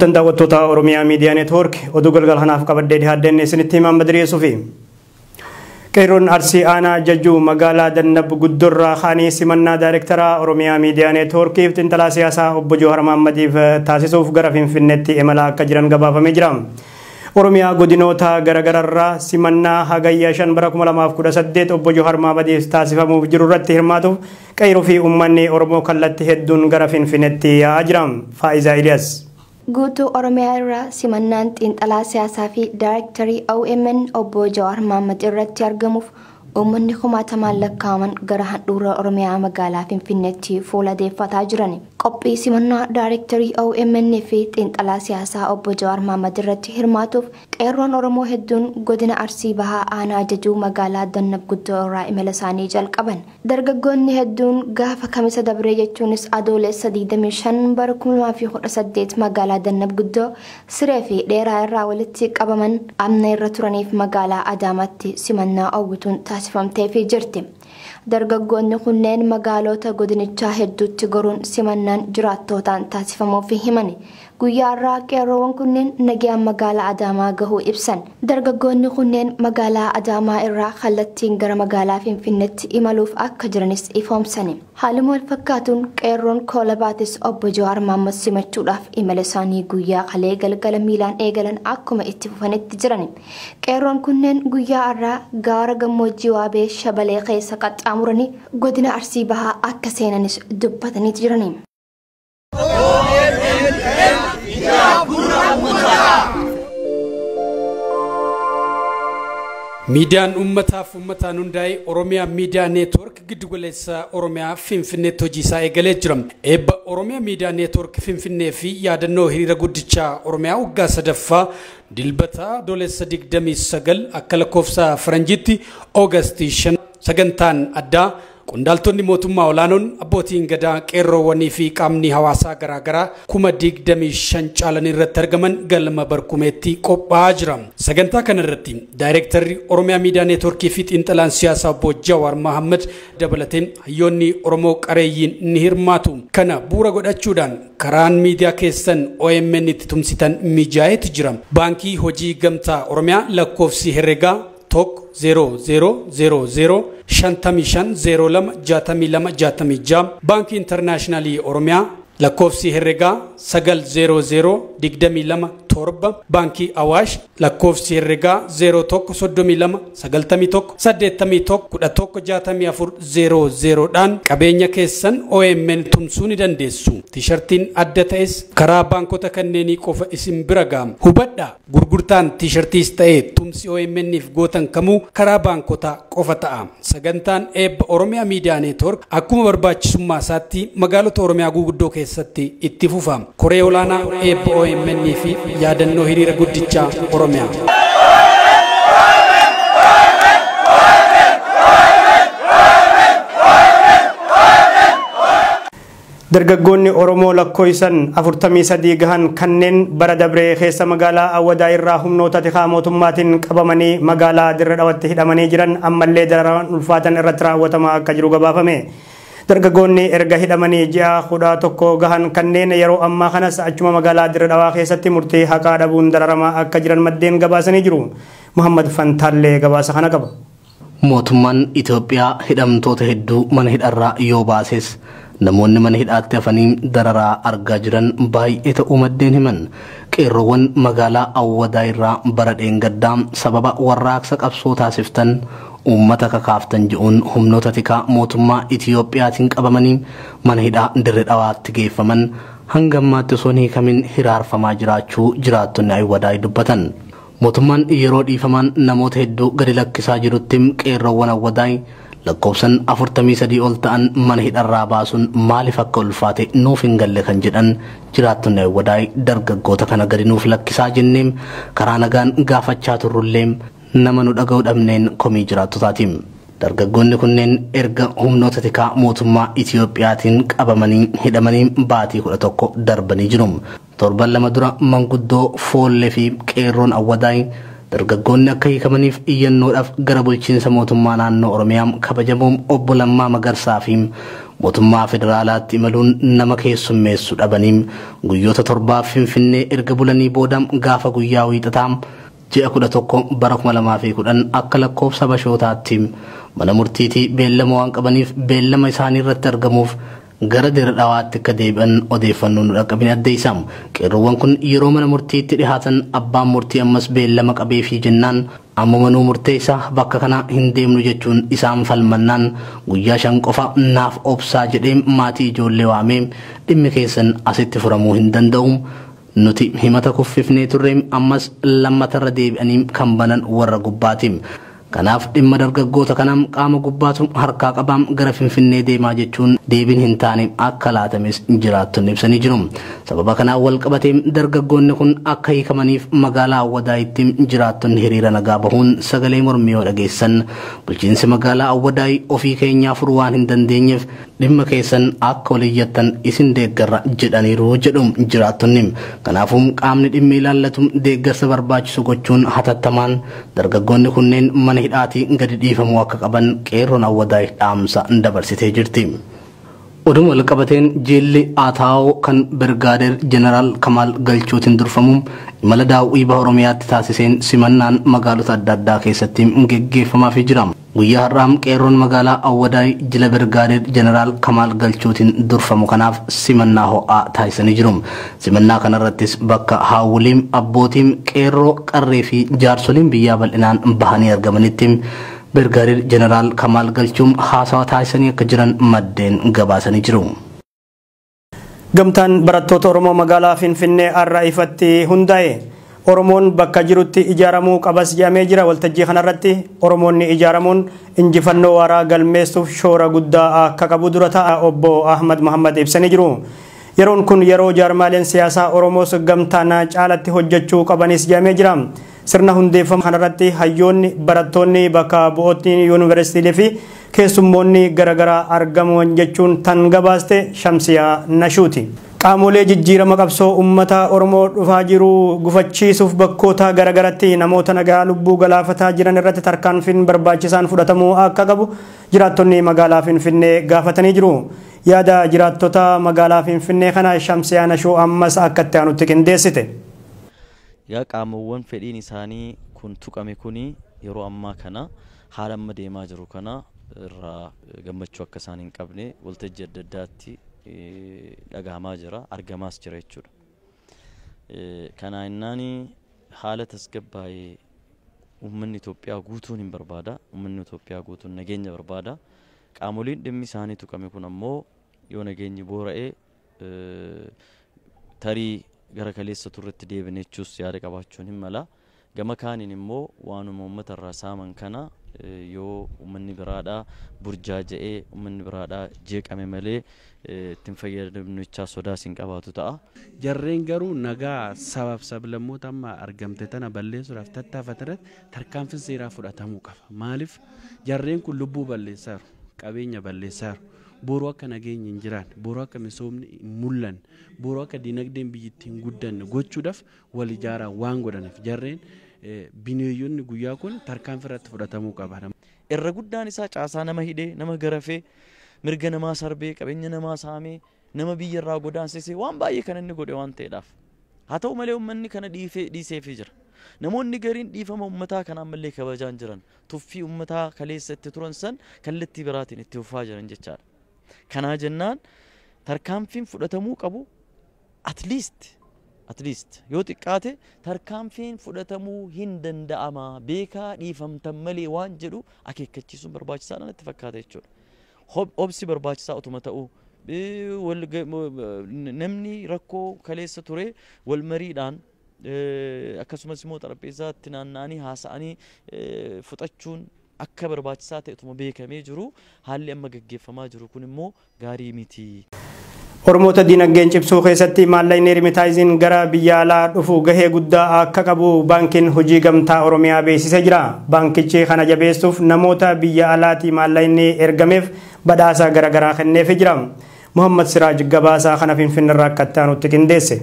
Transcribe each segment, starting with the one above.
Bultan daawwattoota Oromiyaa Miidiyaa Neetwoork oduu galgal kanaaf qabadhee dhiyaadhenne isinitti himaan Badrii Yusufi. Qeerroon Arsii Aanaa Jajjuu magaalaa Dannab Guddorraa Khaanii simannaa Daayireektaraa Oromiyaa Miidiyaa Neetwoorkiif xiinxalaa siyaasaa obbo Jawhar Mahammadiif taasisuuf gara Finfinneetti imalaa akka jiran gabaafamee jira. Oromiyaa godinoota garaagararraa simannaa hagayya 5 bara 2018 obbo Jawhar Mahammadiif taasifamuuf jiru irratti hirmaatuuf qeerroo fi uummanni Oromoo kallattii hedduun gara Finfinneetti yaa'aa jira. Faa'iizaa Iliyas. Guutuu Oromiyaa irraa simannaan xiinxalaa siyaasaa fi Daayireektarii OMN obbo Jawhar Mahammad irratti argamuuf uummanni kumaatamaan lakkaa'aman gara handhuura Oromiyaa magaalaa Finfinneetti fuula deeffataa jiran. Qophii simannaa Daayireektarii OMN fi xiinxalaa siyaasaa obbo Jawhar Mahammad irratti hirmaatuuf qeerroon Oromoo hedduun godina Arsii Bahaa Aanaa Jajjuu magaalaa Dannab Guddoo irraa imala isaanii jalqaban. Dargaggoonni hedduun gaafa kamisa dabree jechuunis adoolessa 25 bara 2018 magaalaa Dannab Guddoo siree fi dheeraa irraa walitti qabaman amna irra turaniif magaalaa Adaamaatti simannaa hawwituun taasifamteefii jirti. Dargaggoonni kunneen magaalota godinichaa hedduutti goruun simannaan jiraattootaan taasifamuuf himani. Guyyaa irraa qeerroowwan kunneen nagaan magaalaa Adaamaa gahuu ibsan. Dargaggoonni kunneen magaalaa Adaamaa irraa kallattiin gara magaalaa Finfinneetti imaluuf akka jiranis ifoomsani. Haaluma wal fakkaatuun qeerroon koolabaatis obbo Jawhar Mahammad simachuudhaaf imala isaanii guyyaa kalee galgala miilaan eegalan akkuma itti fufanitti jiran. Qeerroon kunneen guyyaa irraa gaara gammoojjii Waabee Shabalee keessa qaxxaamuranii godina Arsii Bahaa akka seenanis dubbatanii jiran. Miidiyaan uummataaf uummataan hundaa'e Oromiyaa Miidiyaa Neetwoork giddugaleessa Oromiyaa Finfinneetti hojii isaa eegalee jira. Eebba Oromiyaa Miidiyaa Neetwoork Finfinnee fi yaadannoo hiriira guddichaa Oromiyaa waggaa sadaffaa dilbata adoolessa 29 akka lakkoofsa Faranjiitti Oogasti 5 sagantaan addaa qondaaltonni mootummaa olaanoon abbootiin gadaa qeerroowwanii fi qaamni hawaasaa garaagaraa 25,000 caalan irratti argaman galma barkumeetti qophaa'aa jira. Sagantaa kana irratti Daayireektarri Oromiyaa Miidiyaa Neetwoorkii fi xiinxalaan siyaasaa obbo Jawhar Mahammad dabalateen hayyoonni Oromoo qareeyyiin ni hirmaatu. Kana bu'uura godhachuudhaan karaan miidiyaa keessan OMN itti tumsitan mijaa'eeti jira. Baankii Hojii Gamtaa Oromiyaa lakkoofsi herregaa tok 0000 shantamii 62 Baankii Intarnaashinaali Oromiyaa lakkoofsi herregaa 900 22 torba Baankii Awaash lakkoofsi herregaa 0132 91 64 dhaan qabeenya keessan OMN tumsuu ni dandeessu. Tiishartiin adda ta'es karaa baankota kanneenii qofa isin bira gaama. Hubadhaa gurgurtaan tiishartiis ta'ee tumsi OMN'if gootan kamuu karaa baankota qofa ta'a. Sagantaan eebba Oromiyaa Miidiyaa Neetwoork akkuma barbaachisummaa isaatti magaalota Oromiyaa guguddoo keessatti itti fufama. Koree olaanaa eebba OMN fi yaadannoo hiriira guddichaa Oromiyaa. Dargaggoonni Oromoo lakkoofsan 43 gahan kanneen bara dabree keessa magaalaa Awwadaa irraa humnoota tikaa mootummaatiin qabamanii magaalaa Dirree Dhawaatti hidhamanii jiran ammallee dararaan ulfaatan irratti raawwatamaa akka jiru gabaafame. Dargaggoonni erga hidhamanii ji'a 11 gahan kanneen yeroo ammaa kanas achuma magaalaa Dirree Dhawaa keessatti murtii haqaa dhabuun dararamaa akka jiran maddeen gabaasanii jiru. Muhammad Fantaallee gabaasa kana qaba. Mootummaan Itoophiyaa hidhamtoota hedduu mana hidharraa yoo baases namoonni mana hidhaatti hafanii dararaa argaa jiran baay'ee ta'uu maddeen himan. Qeerroowwan magaalaa Awwadaa irraa bara dheengaddaa sababa warraaqsa qabsoo taasiftan uummata kakaaftan jedhuun humnoota tikaa mootummaa Itoophiyaatiin qabamanii mana hidhaa Dirree Dhawaatti geeffaman hanga ammaatti osoo hin hiikamin hiraarfamaa jiraachuu jiraattonni Awwadaa dubbatan. Mootummaan yeroo dhiifamaan namoota hedduu gadi lakkisaa jirutti qeerroowwan Awwadaa lakkoofsan 43 ol ta'an mana hidharraa baasuun maaliif akka ulfaate nuuf hin galle kan jedhan jiraattonni Awwadaa dargaggoota kana gadi nuuf lakkisaa jenneem karaa nagaan gaafachaa turrullee nama nu dhaga'uu dhabneen komii jiraattotaatiin. Dargaggoonni kunneen erga humnoota tikaa mootummaa Itoophiyaatiin qabamanii hidhamanii baatii 11 darbanii jiru. Torban lama dura manguddoo Foollee fi qeerroon Awwadaa dargaggoonni akka hiikamaniif iyyannoodhaaf gara bulchiinsa mootummaa naannoo Oromiyaa kabajamoo obbo Lammaa Magarsaa fi mootummaa federaalaatti imaluun nama keessummeessu dhabaniim guyyoota torbaaf Finfinnee erga bulanii boodam gaafa guyyaa wiixataa ji'a 11 bara 2010 akka lakkoofsa bashootaatti mana murtiitii beellama waan qabaniif beellama isaanii irratti argamuuf gara dirdawaatti akka deebi'an odeeffannoon dhaqqabin addeessam. Qeerroowwan kun yeroo mana murtiitti dhihaatan abbaan murtii ammas beellama qabeefii jennaan amma manuu murteessaa bakka kana hin deemnu jechuun isaan falmannaan guyyaa 5 qofa naaf obsaa jedhee maatii ijoollee waamee dhimmi keessan asitti furamuu hin danda'u. Nuti himata kuffifnee turreem ammas lammatarra deebi'anii kan banan warra gubbaatiin. Kanaaf dhimma dargaggoota kanam qaama gubbaatu harkaa qabaam gara Finfinnee deemaa jechuun deebiin hin taane akka laatames jiraattonni ibsanii jiru. Sababa kanaan wal qabateem dargaggoonni kun akka hiikamaniif magaalaa Awwadaayitti jiraattonni hiriira nagaa bahuun sagalee mormii dhageessan bulchiinsi magaalaa Awwadaay ofii keenyaa furuu waan hin dandeenyeef dhimma keessan akka waliyyattan isin deeggarra jedhaniiru jedhu jiraattonni. Kanaafuu qaamni dhimmi ilaallatu deeggarsa barbaachisu gochuun hatattamaan dargaggoonni kunneen mana hidhaatii gadi dhiifamuu akka qaban qeerroon Awwadaay dhaamsa dabarsitee jirti. Oduma wal qabateen jilli Ataao kan Birgaadeer Jeneraal Kamaal Galchuutiin durfamu imala daawwii baha Oromiyaatti taasiseen simannaan magaalota adda addaa keessatti geggeeffamaaf jira. Guyyaa har'aam qeerroon magaalaa Awwadaay jila Birgaadeer Jeneraal Kamaal Galchuutiin durfamu kanaaf simannaa ho'aa taasisanii jiru. Simannaa kanarrattis bakka haawuliin abbootiin qeerroo qarree fi jaarsoliin biyyaa bal'inaan bahanii argamanitti Birgaadeer Jeneraal Kamaal Galchuun haasawa taasisanii akka jiran maddeen gabaasanii jiru. Gamtaan barattoota Oromoo magaalaa Finfinnee har'a ifatti hundaa'e Oromoon bakka jirutti ijaaramuu qabas jedhamee jira. Waltajjii kanarratti Oromoonni ijaaramuun injifannoo waaraa galmeessuuf shoora guddaa akka qabu dura ta'a obbo Ahmad Muhammad ibsanii jiru. Yeroon kun yeroo jaarmaaleen siyaasaa Oromoos gamtaan caalatti hojjechuu qabanis jedhamee jira. Sirna hundeeffama kanarratti hayyoonni barattoonni bakka bu'ootni yuunivarsiitii fi keessummoonni garaagaraa argamuun jechuun tan gabaaste Shamsiyaa Nashuuti. Qaamolee jijjiirama qabsoo uummata Oromoo dhufaa jiru gufachiisuuf bakkoota garaagaratti namoota nagaa lubbuu galaafataa jiran irratti tarkaanfiin barbaachisaan fudhatamuu akka qabu jiraattonni magaalaa Finfinnee gaafatanii jiru. Yaada jiraattota magaalaa Finfinnee kana Shamsiyaa Nashuu ammas akka itti aanutti qindeessite. Yaa qaamawwan fedhiin isaanii kun tuqame kuni yeroo ammaa kana haala amma deemaa jiru kana irraa gammachuu akka isaan hin qabne waltajjii adda addaatti dhagahamaa jira argamaas jira jechuudha. Kana innaani haala tasgabbaa'ee uummanni Itoophiyaa guutuun hin barbaada. Uummanni Itoophiyaa guutuun nageenya barbaada. Qaamoleen dhimmi isaanii tuqame kun ammoo yoo nageenyi boora'ee tarii gara kaleessa turretti deebinechuus yaada qabaachuun hin mala. Gama kaaniin immoo waanuma uummata irraa saaman kana yoo uummanni biraadhaa burjaaja'ee uummanni biraadhaa jeeqame malee ittiin fayyadamnichaa sodaas hin qabaatu ta'a. Jarreen garuu nagaa sabab sablammoota amma argamte tana balleessuudhaaf tattaafatarratti tarkaanfiin seeraa fudhatamuu qaba. Maaliif jarreen kun lubbuu balleessaaru, qabeenya balleessaaru. Boru akka nageenyi hin jiraan, boru akka misoomni hin mul'anne, boru akka dinagdeen biyyattii hin guddanne gochuudhaaf wal ijaaraa waan godhaniif jarreen bineeyyonni guyyaa kun tarkaanfii irratti fudhatamuu qaba. Irra guddaan isaa caasaa nama hidhee, nama garafee, mirga namaa sarbee, qabeenya namaa saamee, nama biyya irraa godaansisee waan baay'ee kan inni godhe waan ta'eedhaaf. Haa ta'u malee uummanni kana dhiiseefii jira. Namoonni gariin dhiifama uummataa kanaan malee kabajaan jiran, tuffii uummataa kaleessa itti turan san kallattii biraatiin itti fufaa jiran jechaadha. Kana jennaan tarkaanfiin fudhatamuu qabu at least yoo xiqqaate tarkaanfiin fudhatamuu hin danda'ama beekaa dhiifamtan malee waan jedhu akeekkachiisuun barbaachisaadha natti fakkaata jechuudha. Obsi barbaachisaa utuma ta'u namni rakkoo kaleessa ture wal mariidhaan akkasumas immoo xarapheezaatti naanna'anii haasa'anii fudhachuun akka barbaachisaa ta'e utuma beekamee jiru haalli amma gaggeeffamaa jiru kun immoo gaarii miti. Oromoota dinagdeen cimsuu keessatti maallaqni rimitaayiziin gara biyya alaa dhufu gahee guddaa akka qabu baankiin hojii gamtaa Oromiyaa beeksisee jira. Baankichi kana jabeessuuf namoota biyya alaatti maallaqni ergameef badhaasa garaagaraa kenneefii jira. Muhammad Siraaj gabaasaa kana Finfinneerraa akka itti aanutti qindeesse.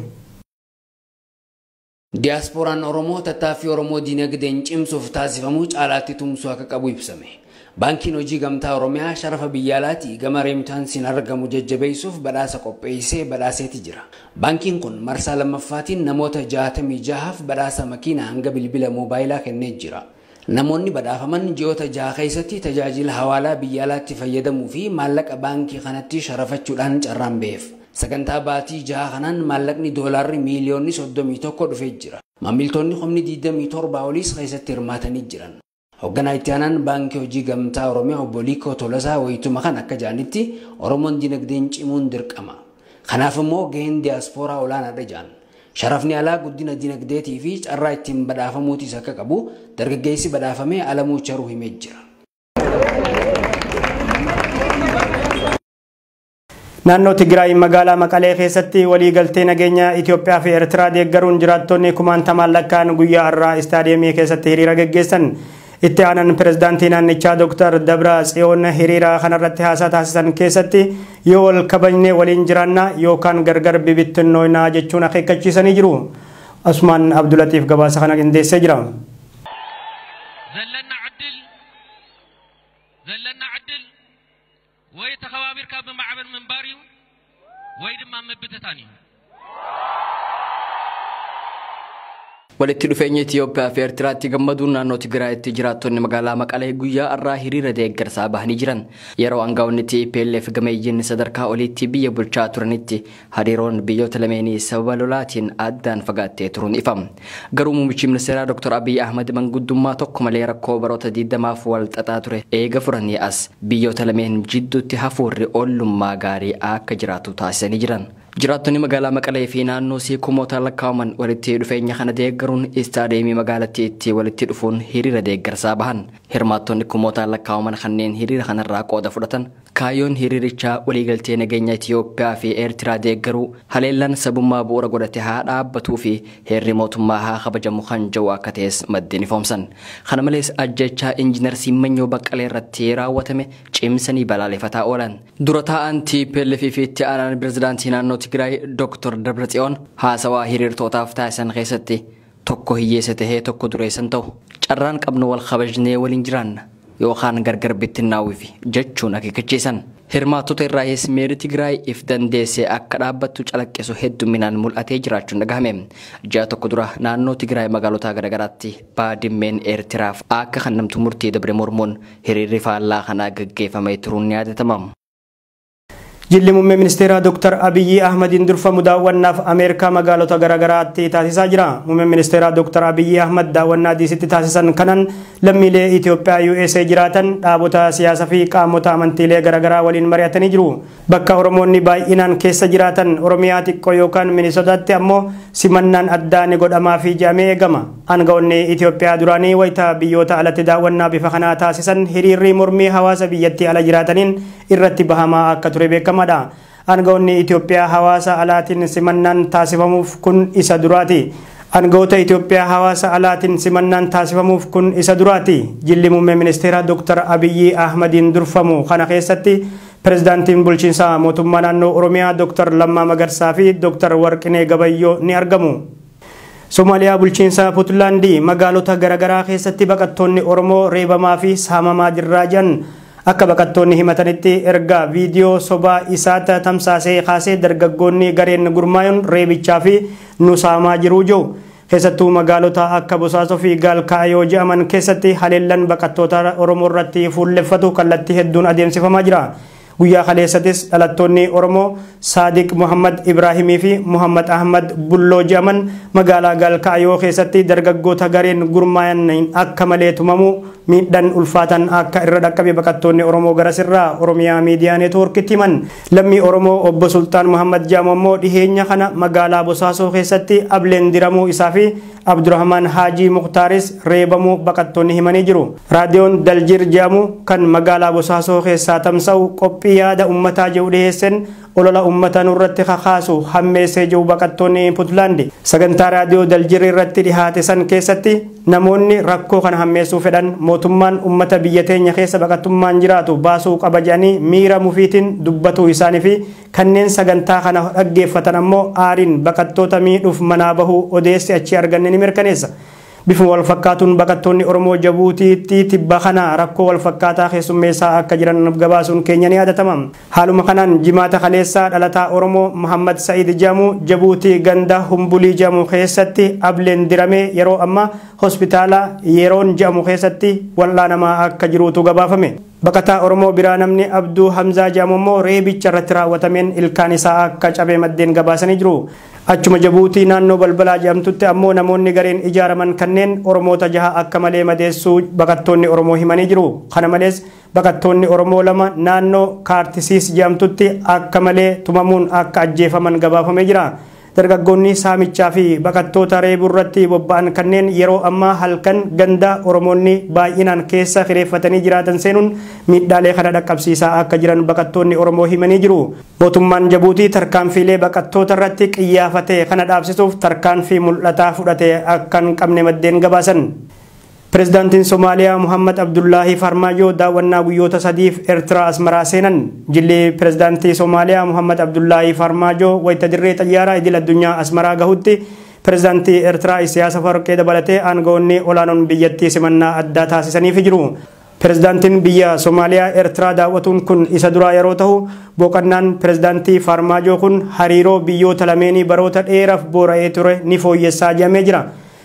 Diasporaan Oromoo tattaaffii Oromoo dinagdeen cimsuuf taasifamuu caalaatti tumsuu akka qabu ibsame. Baankiin hojii gamtaa Oromiyaa sharafa biyya alaatii gama reemitansiin argamu jajjabeessuuf badhaasa qopheessee badhaaseeti jira. Baankiin kun marsaa lammaffaatiin namoota 66f badhaasa makiinaa hanga bilbila moobaayilaa kennee jira. Namoonni badhaafaman ji'oota 6 keessatti tajaajila hawaalaa biyya alaatti fayyadamuu fi maallaqa baankii kanatti sharafachuudhaan carraan ba'eef. Sagantaa baatii 6 kanaan maallaqni doolaarri miiliyoonni 31 dhufee jira. Maamiltoonni 27 oliis keessatti hirmaatanii jiran. Hoogganaa itti aanaan baankii hojii gamtaa Oromiyaa obbo Liikoo Tolasaa wayituma kan akka jaanitti Oromoon dinagdeen cimuun dirqama. Kanaaf immoo gaheen diyaaspooraa olaanaadha jedhan. Sharafni alaa guddina dinagdeetii fi carraa ittiin badhaafamuutis akka qabu dargaggeessi badhaafamee Alamuu Charuu himee jira. Naannoo Tigraay magaalaa Maqalee keessatti waliigaltee nageenya Itoophiyaa fi Eertiraa deeggaruun jiraattonni 60,000 lakkaan guyyaa har'aa istaadiyeemii keessatti hiriira gaggeessan. Itti aanaan pirezidaantii naannichaa Dr. Dabratsiyoon hiriira kanarratti haasaa taasisan keessatti yoo wal kabajne waliin jiraannaa yookaan gargar bibittinnoonaa jechuun akeekkachiisanii jiru. Usmaan Abdulatiif gabaasa kana qindeessee jira. walitti dhufeenya Itoophiyaa fi Eertiraatti gammaduun naannoo Tigraayitti jiraattonni magaalaa Maqalee guyyaa har'aa hiriira deeggarsaa bahanii jiran yeroo aangawoonni TPLF gameeyyiin sadarkaa oliitti biyya bulchaa turanitti hariiroon biyyoota lameenii sababa lolaatiin addaan fagaattee turuun ifam. Garuu muummichi ministeeraa Dr. Abiy Ahmed manguddummaa tokko malee rakkoo baroota 20f wal xaxaa ture eega furanii as biyyoota lameen jidduutti hafuurri ollummaa gaarii akka jiraatu taasisanii jiran. Jiraattonni magaalaa Maqalee fi naannoo isii kumoota lakkaa'aman walitti dhufeenya kana deeggaruun istaadiyeemii magaalattiitti walitti dhufuun hiriira deeggarsaa bahan. Hirmaattonni kumoota lakkaa'aman kanneen hiriira kanarraa qooda fudhatan kaayyoon hiriirichaa waliigaltee nageenya Itoophiyaa fi Eertiraa deeggaruu haleellaan sabummaa bu'uura godhate haa dhaabbatuu fi heerri mootummaa haa kabajamu kan jedhu akka ta'es maddeen ifoomsan. Kana malees ajjechaa injiinar Simanyoo Baqqalee irratti raawwatame cimsanii balaaleffataa oolan. Dura taa'aan TPLF fi itti aanaan pirezidaantii naannoo Tigraay Dr. Dabratsiyoon haasawaa hiriirtootaaf taasisan keessatti tokko hiyyeessa tahee tokko dureessan ta'u carraan qabnu wal kabajnee waliin jiraanna yookaan gargar bittinnaawwiif jechuun akeekkachiisan. Hirmaattota irraayis meeri Tigraay if dandeessee akka dhaabbattu calaqqisu hedduminaan mul'atee jiraachuun dhagahame. Ji'a tokko dura naannoo Tigraay magaalota garaagaraatti baadimmeen Eertiraaf akka kennamtu murtii dabre mormuun hiriirri faallaa kanaa gaggeeffamee turuun ni yaadatama. Jilli muummee ministeeraa Dr. Abiy Ahmed durfamu daawwannaaf Ameerikaa magaalota garaagaraatti taasisaa jira. Muummee ministeeraa Dr. Abiy Ahmed daawwannaa diisitti taasisan kanan lammiilee Itoophiyaa USA jiraatan dhaabota siyaasaa fi qaamota amantiilee garaagaraa waliin mari'atanii jiru. Bakka Oromoonni baay'inaan keessa jiraatan Oromiyaa xiqqoo yookaan Minisootaatti ammoo simannaan addaa ni godhamaa fi jedhamee eegama. Aangawoonni Itoophiyaa duraanii wayita biyyoota alatti daawwannaa bifa kanaa taasisan hiriirri mormii hawaasa biyyattii ala jiraataniin irratti bahamaa akka ture beekama. Aangawoonni Itoophiyaa hawaasa alaatiin simannaan taasifamuuf kun isa duraati. Aangawoota Itoophiyaa hawaasa alaatiin simannaan taasifamuuf kun isa duraati. Jilli muummee ministeeraa Dr. Abiy Ahmediin durfamu kana keessatti pirezidaantiin bulchiinsa mootummaa naannoo Oromiyaa Dr. Lammaa Magarsaa fi Dr. Warqinee Gabayyoo ni argamu. Somaaliyaa bulchiinsa Puntlaandii magaalota garaagaraa keessatti baqattoonni Oromoo reebamaa fi saamamaa jiran akka baqattoonni himatanitti erga viidiyoo sobaa isaatti tamsaasee kaasee dargaggoonni gareen gurmaa'uun reebichaa fi nusaamaa jiruu jiru. Keessattuu magaalota akka Bosaasoo fi Gaalkaayoo jedhaman keessatti haleellaan baqattoota Oromoo irratti fuulleffatu kallattii hedduun adeemsifamaa jira. Guyyaa kaleessatis dhalattoonni Oromoo Saadiq Muhammad Ibraahimii fi Muhammad Ahmad Bulloo jedhaman magaalaa Gaalkaayoo keessatti dargaggoota gareen gurmaa'an akka malee tumamu miidhaan ulfaatan akka irra dhaqqabe baqattoonni Oromoo garasirraa Oromiyaa Miidiyaa Neetwoorkitti himan. Lammii Oromoo obbo Sultaan Muhammad jedhamu immoo dhiheenya kana magaalaa Bosaasoo keessatti ableen diramuu isaa fi Abdurrahmaan Haajii Muktaaris reebamuu baqattoonni himanii jiru. Raadiyoon Daljir jedhamu kan magaalaa Bosaasoo keessaa tamsa'u qophii yaada ummataa jedhu dhiheessan olola ummata nurratti kakaasu hammeessee jiru baqattoonni Puntlaandi. Sagantaa raadiyoo Daljir irratti dhihaate san keessatti namoonni rakkoo kana hammeessuu fedhan mootummaan ummata biyya teenya keessa baqattummaan jiraatu baasuu qaba jedhanii miira mufiitiin dubbatuu isaanii fi kanneen sagantaa kana dhaggeeffatan ammoo aariin baqattoota miidhuuf manaa bahuu odeessi achi arganne ni mirkaneessa. Bifuma wal fakkaatuun baqattoonni Oromoo Jabuutiitti tibba kana rakkoo wal fakkaataa keessummeessaa akka jiran gabaasuun keenya ni yaadatama. Haaluma kanaan jimaata kaleessaa dhalataa Oromoo Muhammad Sa'iid Jaamuu Jabuutii ganda Humbulii Jaamuu keessatti ableen diramee yeroo ammaa hospitaala Yeroon Jaamuu keessatti wal'aanamaa akka jiruutu gabaafame. Baqataa Oromoo biraa namni Abduu Hamzaa Jaamuu immoo reebicha irratti raawwatameen ilkaan isaa akka cabee maddeen gabaasanii jiru. Achuma Jabuutii naannoo balbalaa jedhamtutti ammoo namoonni gareen ijaaraman kanneen Oromoota 6 akka malee madeessuu baqattoonni Oromoo himanii jiru. Kana malees baqattoonni Oromoo 2 naannoo Kaartisiis jedhamtutti akka malee tumamuun akka ajjeefaman gabaafamee jira. Dargaggoonni saamichaa fi baqattoota reebuu irratti bobba'an kanneen yeroo ammaa halkan ganda Oromoonni baay'inaan keessa kireeffatanii jiraatan seenuun miidhaalee kana dhaqqabsiisaa akka jiran baqattoonni Oromoo himanii jiru. Mootummaan Jabuutii tarkaanfiilee baqattoota irratti qiyyaafatee kana dhaabsisuuf tarkaanfii mul'ataa fudhatee akka hin qabne maddeen gabaasan. Pirezidaantiin Somaaliyaa Muhammad Abdullaahi Farmaajoo daawwannaa guyyoota sadiif Eertiraa Asmaraa seenan. Jilli Pirezidaantii Somaaliyaa Muhammad Abdullaahi Farmaajoo wayita dirree xayyaaraa idil addunyaa Asmaraa gahutti Pirezidaantii Eertiraa Isiyaas Afawarqee dabalatee aangawoonni olaanoon biyyattii simannaa addaa taasisaniif jiru. Pirezidaantiin biyya Somaaliyaa Eertiraa daawwatuun kun isa duraa yeroo ta'u boqonnaan Pirezidaantii Farmaajoo kun hariiroo biyyoota lameenii baroota dheeraaf boora'ee ture ni fooyyessaa jedhamee jira.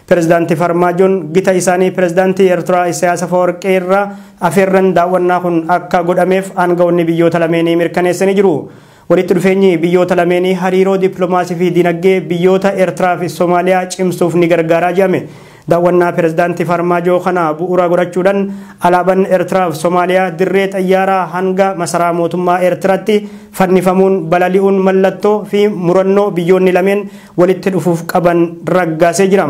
Pirezidaantii Farmaajoon gita isaanii Pirezidaantii Eertiraa Isiyaas Afawarqee irraa afeerran daawwannaa kun akka godhameef aangawoonni biyyoota lameenii mirkaneessanii jiru. Walitti dhufeenyi biyyoota lameenii hariiroo dippiloomaasii fi dinagdee biyyoota Eertiraa fi Somaaliyaa cimsuuf ni gargaaraa jedhame. Daawwannaa Pirezidaantii Farmaajoo kana bu'uura godhachuudhaan alaabaan Eertiraa fi Somaaliyaa dirree xayyaaraa hanga masaraa mootummaa Eertiraatti fannifamuun balali'uun mallattoo fi murannoo biyyoonni lameen walitti dhufuuf qaban raggaasee jira.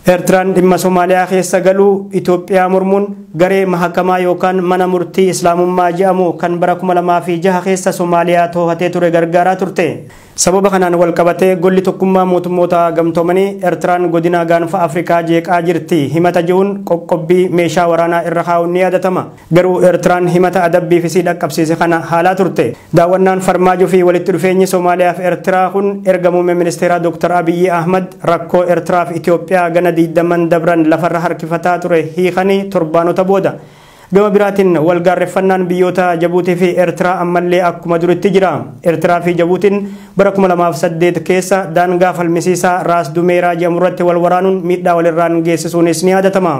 Eertiraan dhimma Somaaliyaa keessa galuu Itoophiyaa mormuun garee mahakamaa yookaan mana murtii Islaamummaa jedhamu kan bara 2006 keessa Somaaliyaa to'atee ture gargaaraa turte. Sababa kanaan wal qabatee golli tokkummaa mootummoota gamtoomanii Eertiraan godina gaanfa Afrikaa jeeqaa jirti himata jiruun qoqqobbii meeshaa waraanaa irra kaa'uun ni yaadatama. Garuu Eertiraan himata adabbii fi dhaqqabsiise kana haalaa turte. Daawwannaan Farmaajoo fi walitti dhufeenyi Somaaliyaa fi Eertiraa kun erga muummee ministeeraa Dr. Abiyyi Ahmad rakkoo Eertiraa fi Itoophiyaa gana 20 dabran lafarra harkifataa ture hiikanii torbaanota booda. Gama biraatiin walgaarreffannaan biyyoota Jabuutii fi Eertiraa ammallee akkuma duritti jira. Eertiraa fi Jabuutiin bara 2008 keessa daangaa falmisiisaa Raas Dumeeraa jedhamu irratti wal waraanuun miidhaa walirraan geessisuunis ni yaadatama.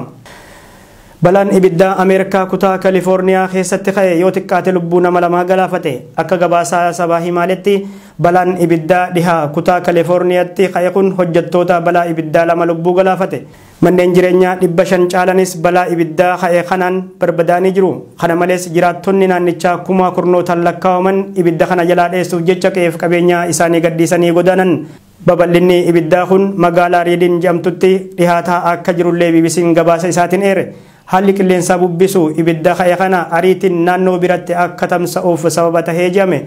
Balaan ibiddaa Ameerikaa kutaa Kaalifoorniyaa keessatti ka'e yoo xiqqaate lubbuu nama 2 galaafate. Akka gabaasaa sabaa himaaletti balaan ibiddaa dhihaa kutaa Kaalifoorniyaatti ka'e kun hojjettoota balaa ibiddaa 2 lubbuu galaafate. Manneen jireenyaa 500 caalanis balaa ibiddaa ka'e kanaan barbadaanii jiru. Kana malees jiraattonni naannichaa kuma kurnootaan lakkaawaman ibidda kana jalaa dheessuuf jecha qe'eef qabeenya isaanii gadhiisanii godaanan. Babal'inni ibiddaa kun magaalaa Riidin jedhamtutti dhihaataa akka jirullee BBC'n gabaasa isaatiin eere. Haalli qilleensaa bubbisu ibidda ka'e kana ariitiin naannoo biratti akka tamsa'uuf sababa tahee jedhame.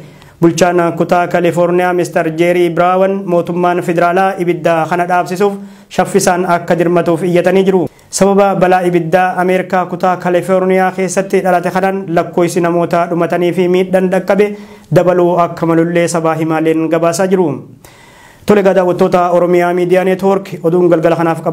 Bulchaan kutaa Kaalifoorniyaa Mr. Jeerii Biraawan mootummaan federaalaa ibidda kana dhaabsisuuf shaffisaan akka dirmatuuf iyyatanii jiru. Sababa balaa ibiddaa Ameerikaa kutaa Kaalifoorniyaa keessatti dhalate kanaan lakkoofsi namoota dhumatanii fi miidhaan dhaqqabe dabaluu akka malullee sabaa himaaleen gabaasaa jiru. Tole daawwattoota Oromiyaa Miidiyaa Neetwoork oduun galgala kanaaf qaban.